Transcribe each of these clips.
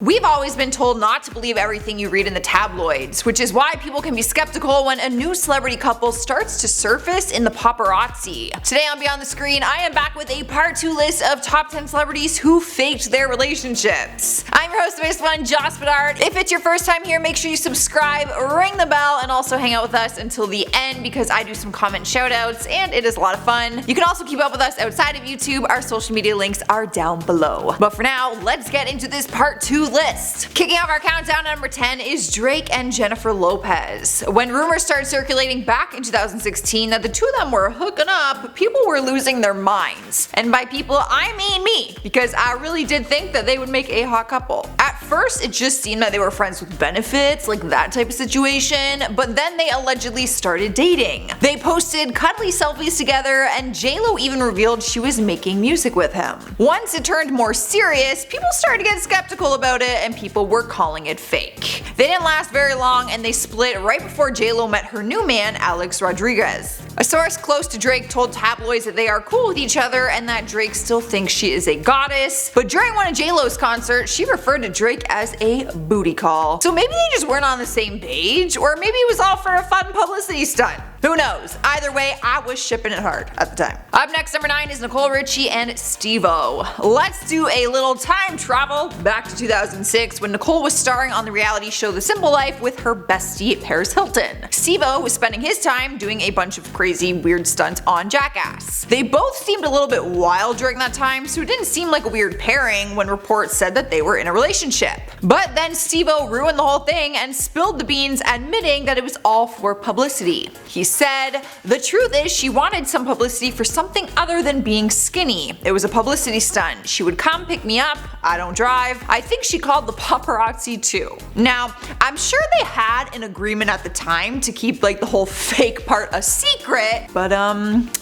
We've always been told not to believe everything you read in the tabloids, which is why people can be skeptical when a new celebrity couple starts to surface in the paparazzi. Today on Beyond the Screen, I am back with a part 2 list of top 10 celebrities who faked their relationships. I'm your host, the biggest one, Joss Bedard. If it's your first time here, make sure you subscribe, ring the bell, and also hang out with us until the end because I do some comment shoutouts and it is a lot of fun. You can also keep up with us outside of YouTube. Our social media links are down below. But for now, let's get into this part 2 list. Kicking off our countdown at number 10 is Drake and Jennifer Lopez. When rumors started circulating back in 2016 that the two of them were hooking up, people were losing their minds. And by people, I mean me, because I really did think that they would make a hot couple. At first, it just seemed that they were friends with benefits, like that type of situation, but then they allegedly started dating. They posted cuddly selfies together, and JLo even revealed she was making music with him. Once it turned more serious, people started to get skeptical about it and people were calling it fake. They didn't last very long and they split right before JLo met her new man, Alex Rodriguez. A source close to Drake told tabloids that they are cool with each other and that Drake still thinks she is a goddess, but during one of JLo's concerts, she referred to Drake as a booty call. So maybe they just weren't on the same page, or maybe it was all for a fun publicity stunt. Who knows? Either way, I was shipping it hard at the time. Up next, number 9 is Nicole, Richie, and Steve-O. Let's do a little time travel back to 2006 when Nicole was starring on the reality show The Simple Life with her bestie Paris Hilton. Steve-O was spending his time doing a bunch of crazy, weird stunts on Jackass. They both seemed a little bit wild during that time, so it didn't seem like a weird pairing when reports said that they were in a relationship. But then Steve-O ruined the whole thing and spilled the beans, admitting that it was all for publicity. He said, "The truth is she wanted some publicity for something other than being skinny. It was a publicity stunt. She would come pick me up. I don't drive. I think she called the paparazzi too." Now, I'm sure they had an agreement at the time to keep like the whole fake part a secret, but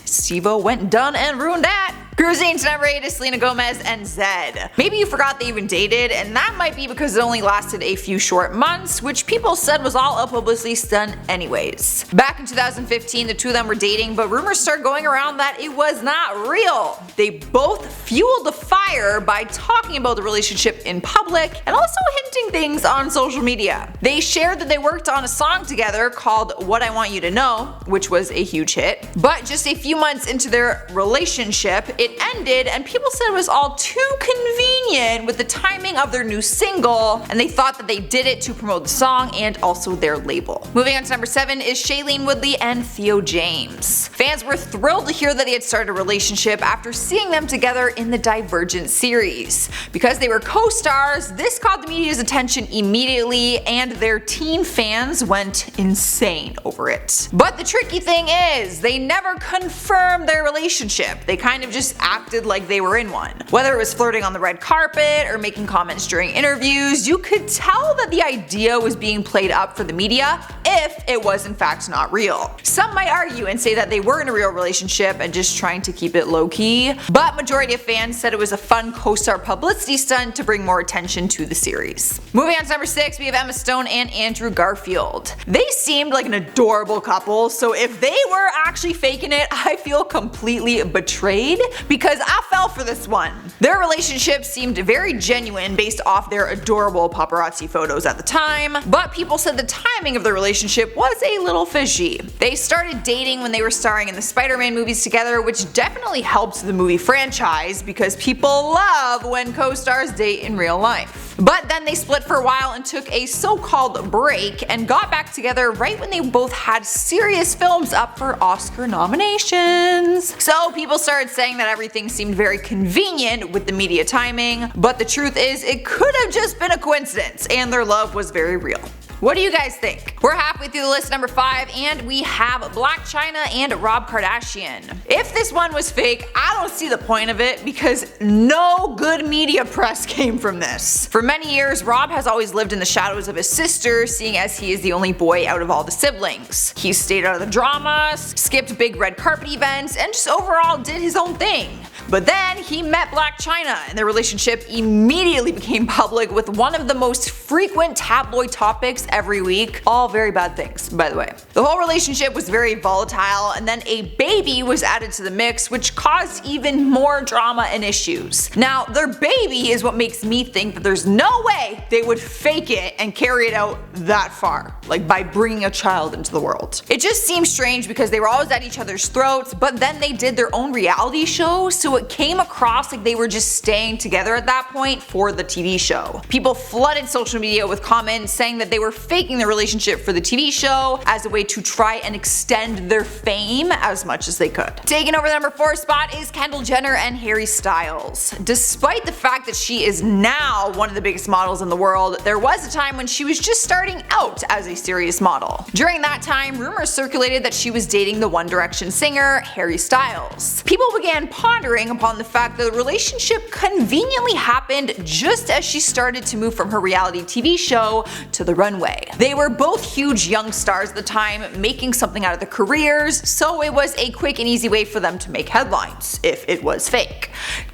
Steve-O went and done and ruined that. Cruising to number 8 is Selena Gomez and Zedd. Maybe you forgot they even dated, and that might be because it only lasted a few short months, which people said was all a publicity stunt anyways. Back in 2015, the two of them were dating, but rumors started going around that it was not real. They both fueled the fire by talking about the relationship in public and also hinting things on social media. They shared that they worked on a song together called What I Want You to Know, which was a huge hit, but just a few months into their relationship, it ended and people said it was all too convenient with the timing of their new single, and they thought that they did it to promote the song and also their label. Moving on to number 7 is Shailene Woodley and Theo James. Fans were thrilled to hear that they had started a relationship after seeing them together in the Divergent series. Because they were co-stars, this caught the media's attention immediately and their teen fans went insane over it. But the tricky thing is, they never confirmed their relationship. They kind of just acted like they were in one. Whether it was flirting on the red carpet or making comments during interviews, you could tell that the idea was being played up for the media if it was in fact not real. Some might argue and say that they were in a real relationship and just trying to keep it low-key, but majority of fans said it was a fun co-star publicity stunt to bring more attention to the series. Moving on to number 6, we have Emma Stone and Andrew Garfield. They seemed like an adorable couple, so if they were actually faking it, I feel completely betrayed because I fell for this one. Their relationship seemed very genuine based off their adorable paparazzi photos at the time, but people said the timing of their relationship was a little fishy. They started dating when they were starring in the Spider-Man movies together, which definitely helped the movie franchise because people love when co-stars date in real life. But then they split for a while and took a so-called break and got back together right when they both had serious films up for Oscar nominations. So people started saying that everything seemed very convenient with the media timing, but the truth is it could have just been a coincidence and their love was very real. What do you guys think? We're halfway through the list, number 5, and we have Blac, Chyna, and Rob Kardashian. If this one was fake, I don't see the point of it because no good media press came from this. For many years, Rob has always lived in the shadows of his sister, seeing as he is the only boy out of all the siblings. He's stayed out of the drama, skipped big red carpet events, and just overall did his own thing. But then he met Blac Chyna, and their relationship immediately became public with one of the most frequent tabloid topics every week. All very bad things, by the way. The whole relationship was very volatile, and then a baby was added to the mix, which caused even more drama and issues. Now, their baby is what makes me think that there's no way they would fake it and carry it out that far, like by bringing a child into the world. It just seems strange because they were always at each other's throats, but then they did their own reality show, so it came across like they were just staying together at that point for the TV show. People flooded social media with comments saying that they were faking the relationship for the TV show as a way to try and extend their fame as much as they could. Taking over the number 4 spot is Kendall Jenner and Harry Styles. Despite the fact that she is now one of the biggest models in the world, there was a time when she was just starting out as a serious model. During that time, rumors circulated that she was dating the One Direction singer Harry Styles. People began pondering upon the fact that the relationship conveniently happened just as she started to move from her reality TV show to the runway. They were both huge young stars at the time, making something out of their careers, so it was a quick and easy way for them to make headlines, if it was fake.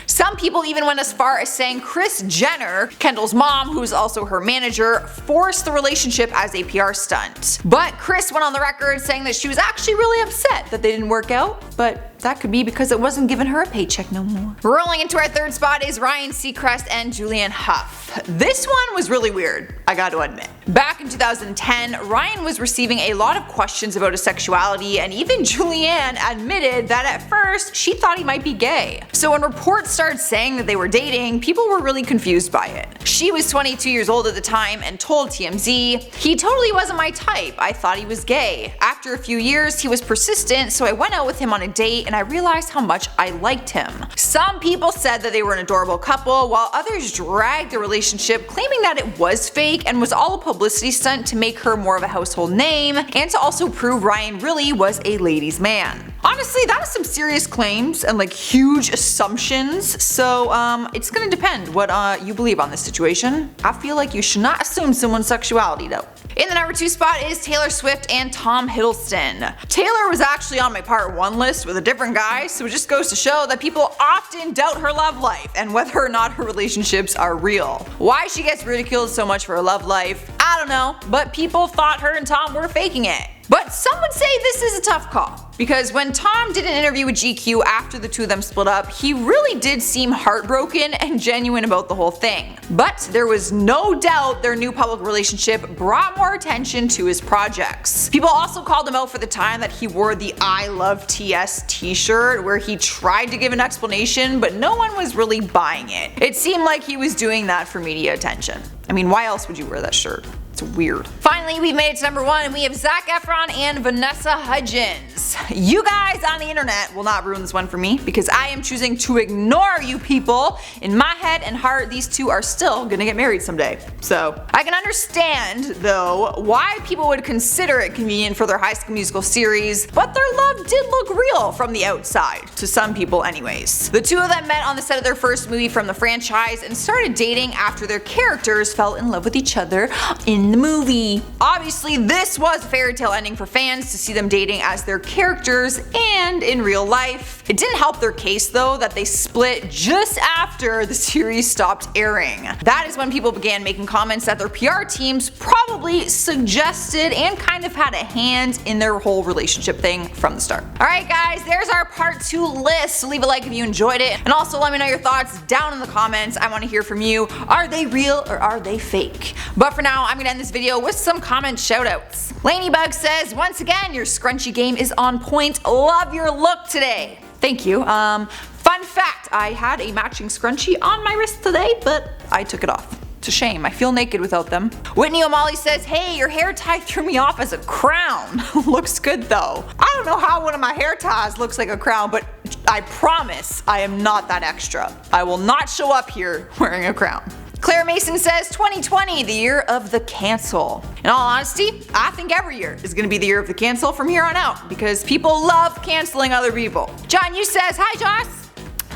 Some people even went as far as saying Kris Jenner, Kendall's mom, who's also her manager, forced the relationship as a PR stunt. But Kris went on the record saying that she was actually really upset that they didn't work out, but that could be because it wasn't giving her a paycheck no more. Rolling into our 3rd spot is Ryan Seacrest and Julianne Hough. This one was really weird, I gotta admit. Back in 2010, Ryan was receiving a lot of questions about his sexuality, and even Julianne admitted that at first she thought he might be gay. So when reports started saying that they were dating, people were really confused by it. She was 22 years old at the time and told TMZ, "He totally wasn't my type, I thought he was gay. After a few years he was persistent, so I went out with him on a date and I realized how much I liked him." Some people said that they were an adorable couple, while others dragged the relationship, claiming that it was fake and was all a publicity stunt to make her more of a household name and to also prove Ryan really was a ladies' man. Honestly, that is some serious claims and like huge assumptions, so it's gonna depend what you believe on this situation. I feel like you should not assume someone's sexuality though. In the number 2 spot is Taylor Swift and Tom Hiddleston. Taylor was actually on my part 1 list with a different guy, so it just goes to show that people often doubt her love life and whether or not her relationships are real. Why she gets ridiculed so much for her love life, I don't know, but people thought her and Tom were faking it. But some would say this is a tough call, because when Tom did an interview with GQ after the two of them split up, he really did seem heartbroken and genuine about the whole thing. But there was no doubt their new public relationship brought more attention to his projects. People also called him out for the time that he wore the I Love TS t-shirt, where he tried to give an explanation but no one was really buying it. It seemed like he was doing that for media attention. I mean, why else would you wear that shirt? It's weird. Finally, we've made it to number 1 and we have Zac Efron and Vanessa Hudgens. You guys on the internet will not ruin this one for me because I am choosing to ignore you people. In my head and heart, these two are still gonna get married someday. So I can understand though why people would consider it convenient for their High School Musical series, but their love did look real from the outside, to some people anyways. The two of them met on the set of their first movie from the franchise and started dating after their characters fell in love with each other in the movie. Obviously, this was a fairy tale ending for fans to see them dating as their characters and in real life. It didn't help their case though that they split just after the series stopped airing. That is when people began making comments that their PR teams probably suggested and kind of had a hand in their whole relationship thing from the start. Alright guys, there's our part 2 list, so leave a like if you enjoyed it, and also let me know your thoughts down in the comments. I want to hear from you. Are they real or are they fake? But for now, I'm gonna end this video with some comment shoutouts. Lanybug says, once again, your scrunchie game is on point. Love your look today. Thank you. Fun fact, I had a matching scrunchie on my wrist today, but I took it off. It's a shame, I feel naked without them. Whitney O'Malley says, hey, your hair tie threw me off as a crown. Looks good though. I don't know how one of my hair ties looks like a crown, but I promise I am not that extra. I will not show up here wearing a crown. Claire Mason says 2020, the year of the cancel. In all honesty, I think every year is going to be the year of the cancel from here on out because people love canceling other people. John Yu says, hi Joss.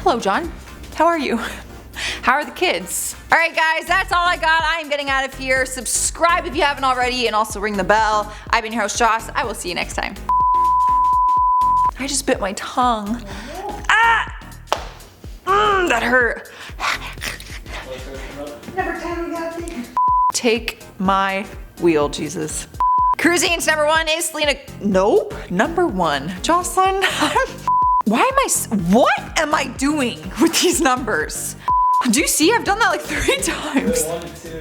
Hello John, how are you? How are the kids? Alright guys, that's all I got. I am getting out of here. Subscribe if you haven't already and also ring the bell. I've been your host Joss. I will see you next time. I just bit my tongue. Ah! That hurt. Number 10, we got thing. Take my wheel, Jesus. Cruising to number 1 is Selena. Nope. Number 1. Jocelyn. What am I doing with these numbers? Do you see? I've done that like 3 times. 1 and 2.